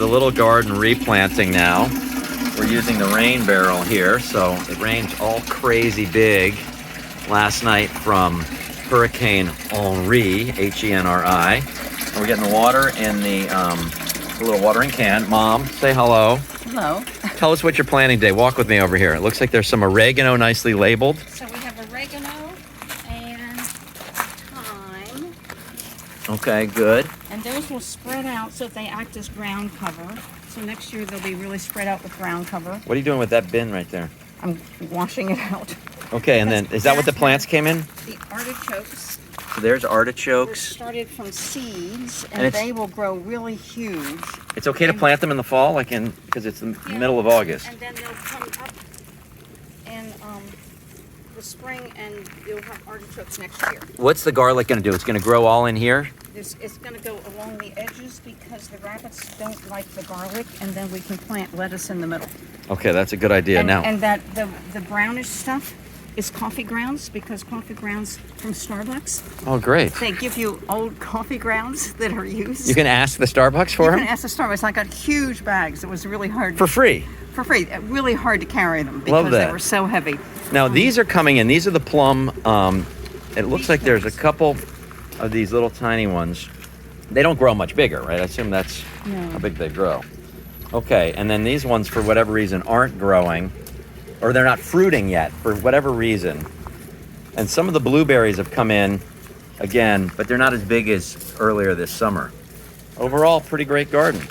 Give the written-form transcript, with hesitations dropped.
the little garden replanting now. We're using the rain barrel here, so it rained all crazy big last night from Hurricane Henri, Henri. And we're getting the water in the little watering can. Mom, say hello. Hello. Tell us what you're planting today. Walk with me over here. It looks like there's some oregano nicely labeled. So we have oregano and thyme. Okay, good. And those will spread out so they act as ground cover. So next year they'll be really spread out with ground cover. What are you doing with that bin right there? I'm washing it out. Okay, and then is that what the plants came in? The artichokes So there's were artichokes. started from seeds, And and they will grow really huge. It's okay to plant them in the fall, because it's the middle of August. And then they'll come up in the spring, and you'll have artichokes next year. What's the garlic going to do? It's going to grow all in here? It's going to go along the edges because the rabbits don't like the garlic, and then we can plant lettuce in the middle. Okay, that's a good idea. And that the brownish stuff is coffee grounds, because coffee grounds from Starbucks, Oh, great. they give you old coffee grounds that are used. You can ask the Starbucks for You them? can ask the Starbucks. I got huge bags. It was really hard For free. for free. Really hard to carry them Love because that. they were so heavy. Now, these are coming in. These are the plum. It looks like there's a couple of these little tiny ones. They don't grow much bigger, right? I assume that's how big they grow. Okay, and then these ones, for whatever reason, aren't growing, or they're not fruiting yet, for whatever reason. And some of the blueberries have come in again, but they're not as big as earlier this summer. Overall, pretty great garden.